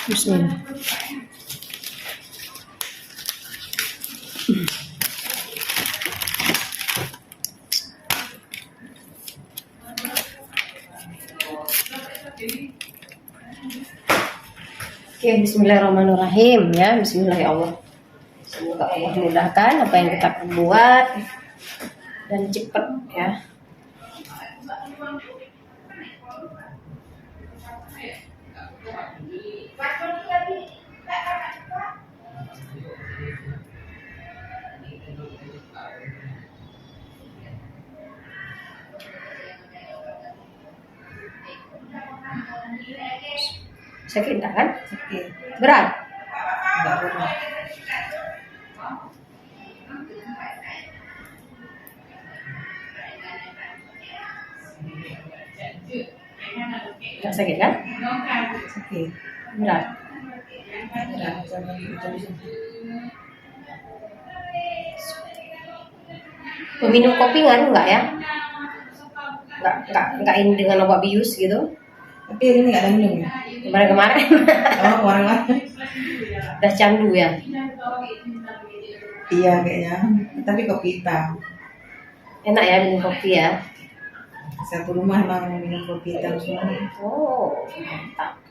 Bismillah. Oke, bismillahirrahmanirrahim ya. Bismillah ya Allah. Semoga Allah mudahkan apa yang kita perbuat dan cepat ya. Sakit tak kan? Sakit. Berat? Enggak berat. Gak sakit kan? Sakit. Berat? Berat. Jangan. Meminum kopi ngaruh nggak ya? Nggak ini dengan obat bius gitu? Tapi ini nggak ada minum ya? Kemarin-kemarin Oh, orang. udah candu ya? Iya kayaknya. Tapi kopi hitam. Enak ya minum kopi ya? Satu rumah emang minum kopi hitam semua. Oh, mantap.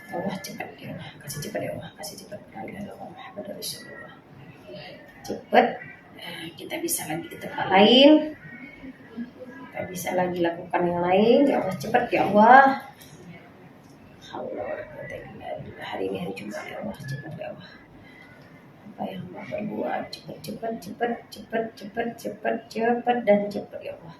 Allah cepat ya Allah, kasih cepat ya Allah, kasih cepat. La ilaha illallah Muhammadur Rasulullah. Cepat, kita bisa lagi ke tempat lain, kita bisa lagi lakukan yang lain. Ya Allah cepat ya Allah. Haula wala quwwata illa billah. Hari ini hari Jumat ya Allah, cepat ya Allah. Apa yang Bapak buat cepat dan cepat ya Allah.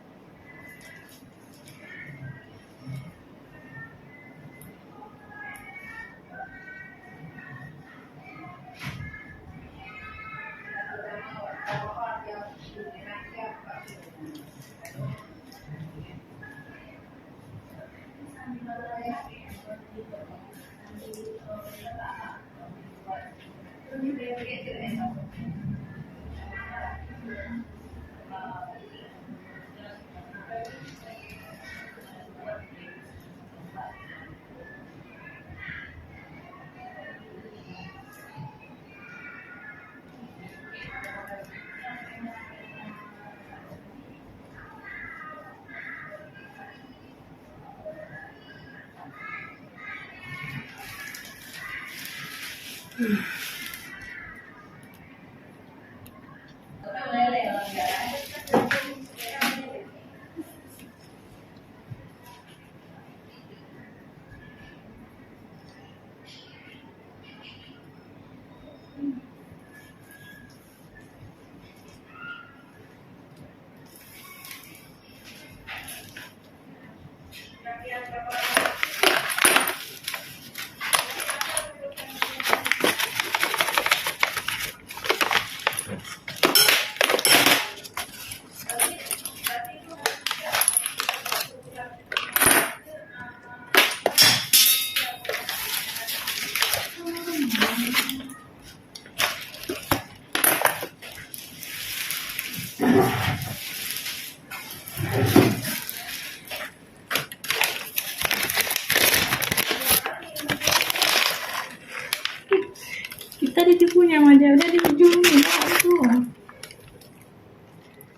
Kita ditipunya aja udah dijunjung itu.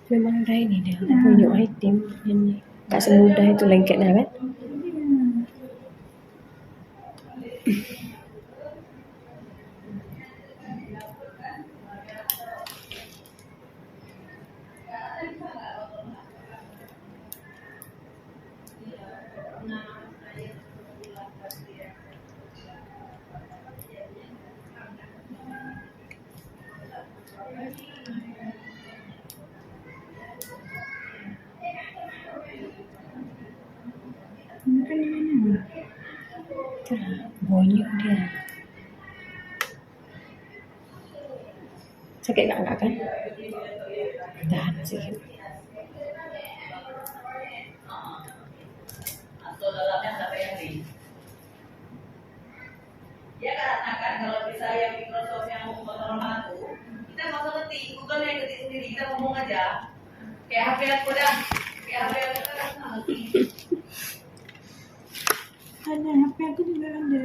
Memang ada ini dia punya item ini. Gak semudah itu lengketnya kan? Itulah bonyok dia. Sakit enggak kan? Tahan sedikit. Ya kan kalau bisa yang Microsoft yang motor aku, kita nggak usah ngetik, Google yang ketik sendiri, kita ngomong aja. Kayak HP aku dah, kayak HP aku kan nggak ngetik. Ada HP aku juga ada.